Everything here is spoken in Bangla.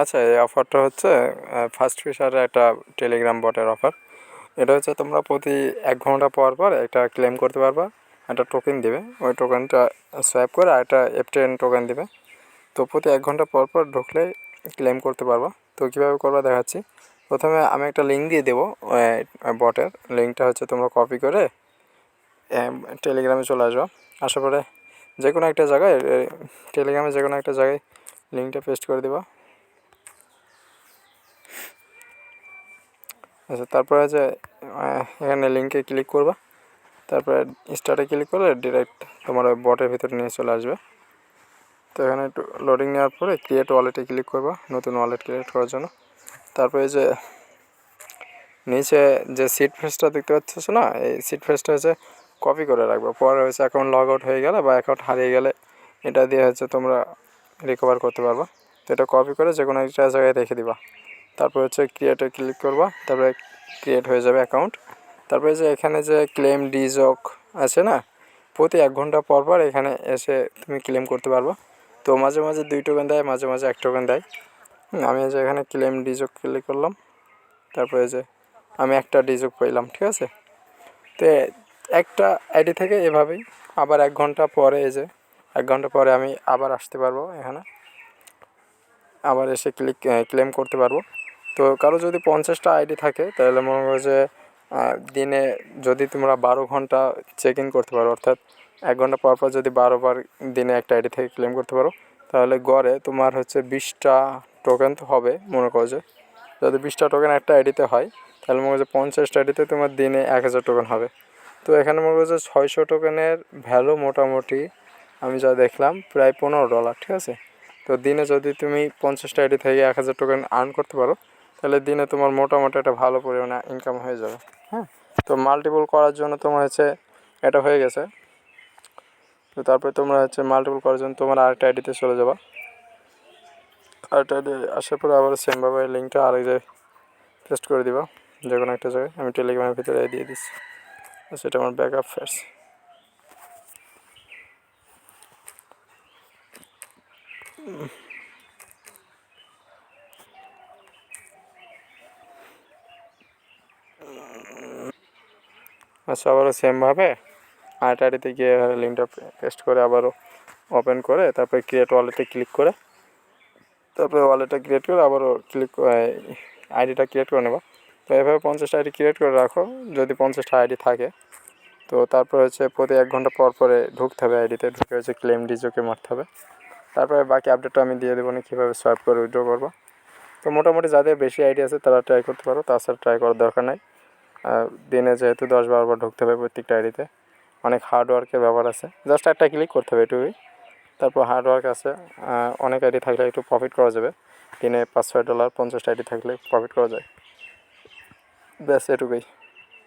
আচ্ছা, এই অফারটা হচ্ছে ফার্স্ট ফিশারের একটা টেলিগ্রাম বটের অফার। এটা হচ্ছে তোমরা প্রতি 1 ঘন্টা পর পর একটা ক্লেম করতে পারবা। একটা টোকেন দিবে, ওই টোকেনটা সোয়াইপ করে একটা F10 টোকেন দিবে। তো প্রতি 1 ঘন্টা পর পর ঢুকলে ক্লেম করতে পারবা। তো কীভাবে করবা দেখাচ্ছি। প্রথমে আমি একটা লিঙ্ক দিয়ে দেবো বটের। লিঙ্কটা হচ্ছে তোমরা কপি করে টেলিগ্রামে চলে আসবা। আসার পরে যে কোনো একটা জায়গায় টেলিগ্রামে যে কোনো একটা জায়গায় লিঙ্কটা পেস্ট করে দেবা। আচ্ছা, তারপরে যে এখানে লিঙ্কে ক্লিক করবা। তারপরে স্টার্টে ক্লিক করলে ডিরেক্ট তোমার ওই বটের ভিতরে নিয়ে চলে আসবে। তো এখানে একটু লোডিং নেওয়ার পরে ক্রিয়েট ওয়ালেটে ক্লিক করবা নতুন ওয়ালেট ক্রিয়েট করার জন্য। তারপরে যে নিচে যে সিট ফেসটা দেখতে পাচ্ছ না, এই সিট ফেসটা হচ্ছে কপি করে রাখবো। পরে হচ্ছে অ্যাকাউন্ট লগ আউট হয়ে গেলে বা অ্যাকাউন্ট হারিয়ে গেলে এটা দিয়ে হচ্ছে তোমরা রিকভার করতে পারবা। তো এটা কপি করে যে কোনো একটা জায়গায় রেখে দিবা। তারপর হচ্ছে ক্রিয়েটে ক্লিক করবা। তারপরে ক্রিয়েট হয়ে যাবে অ্যাকাউন্ট। তারপরে যে এখানে যে ক্লেম ডিজক আছে না, প্রতি 1 ঘন্টা পর পর এখানে এসে তুমি ক্লেম করতে পারবা। তো মাঝে মাঝে 2 টোকেন দেয়, মাঝে মাঝে 1 টোকেন দেয়। আমি যে এখানে ক্লেম ডিজক ক্লিক করলাম। তারপরে যে আমি একটা ডিজক পেলাম, ঠিক আছে। তো একটা আইডি থেকে এভাবেই আবার 1 ঘন্টা পরে এই যে 1 ঘন্টা পরে আমি আবার আসতে পারবো এখানে, আবার এসে ক্লেম করতে পারবো। তো কারো যদি 50টা আইডি থাকে তাহলে মনে করো যে দিনে যদি তোমরা 12 ঘন্টা চেক ইন করতে পারো, অর্থাৎ 1 ঘন্টা পর পর যদি 12 বার দিনে একটা আইডি থেকে ক্লেম করতে পারো, তাহলে গড়ে তোমার হচ্ছে 20টা টোকেন তো হবে। মনে করো যে যদি 20টা টোকেন একটা আইডিতে হয়, তাহলে মনে করো যে 50টা আইডিতে তোমার দিনে 1000 টোকেন হবে। তো এখানে মনে করো যে 600 টোকেনের ভ্যালু মোটামুটি আমি যা দেখলাম প্রায় $15, ঠিক আছে। তো দিনে যদি তুমি 50টা আইডি থেকে 1000 টোকেন আর্ন করতে পারো, তাহলে দিনে তোমার মোটামুটি একটা ভালো পরিমাণে ইনকাম হয়ে যাবে। হ্যাঁ, তো মাল্টিপল করার জন্য তোমার হচ্ছে এটা হয়ে গেছে। তো তারপরে তোমরা হচ্ছে মাল্টিপল করার জন্য তোমার আরেকটা আইডিতে চলে যাবা। আরেকটা আইডি আসার পরে আবার সেমভাবে লিঙ্কটা আরেক জায়গায় পেস্ট করে দিবা, যে কোনো একটা জায়গায়। আমি টেলিগ্রামের ভিতরে দিয়ে দিচ্ছি। সেটা আমার ব্যাকআপ ফেস। আচ্ছা, আবারও সেমভাবে আরেকটা আইডিতে গিয়ে লিঙ্কটা পেস্ট করে আবারও ওপেন করে তারপরে ক্রিয়েট ওয়ালেটে ক্লিক করে তারপরে ওয়ালেটটা ক্রিয়েট করে আবারও আইডিটা ক্রিয়েট করে নেবা। তো এভাবে 50টা আইডি ক্রিয়েট করে রাখো যদি 50টা আইডি থাকে। তো তারপর হচ্ছে প্রতি 1 ঘন্টা পর পরে ঢুকতে হবে আইডিতে, ঢুকে হচ্ছে ক্লেম ডিজোকে মারতে হবে। তারপরে বাকি আপডেটটা আমি দিয়ে দেবো না কীভাবে সোয়াইপ করে উইথড্র করবো। তো মোটামুটি যাদের বেশি আইডি আছে তারা ট্রাই করতে পারো, তাছাড়া ট্রাই করার দরকার নাই। দিনে যেহেতু 10-12 বার ঢুকতে হবে প্রত্যেকটা আইডিতে, অনেক হার্ডওয়ার্কের ব্যাপার আছে। জাস্ট একটা ক্লিক করতে হবে এটুকুই। তারপর হার্ডওয়ার্ক আছে। অনেক আইডি থাকলে একটু প্রফিট করা যাবে। দিনে $5-6 50টা আইডি থাকলে প্রফিট করা যায়। ব্যাস এটুকুই।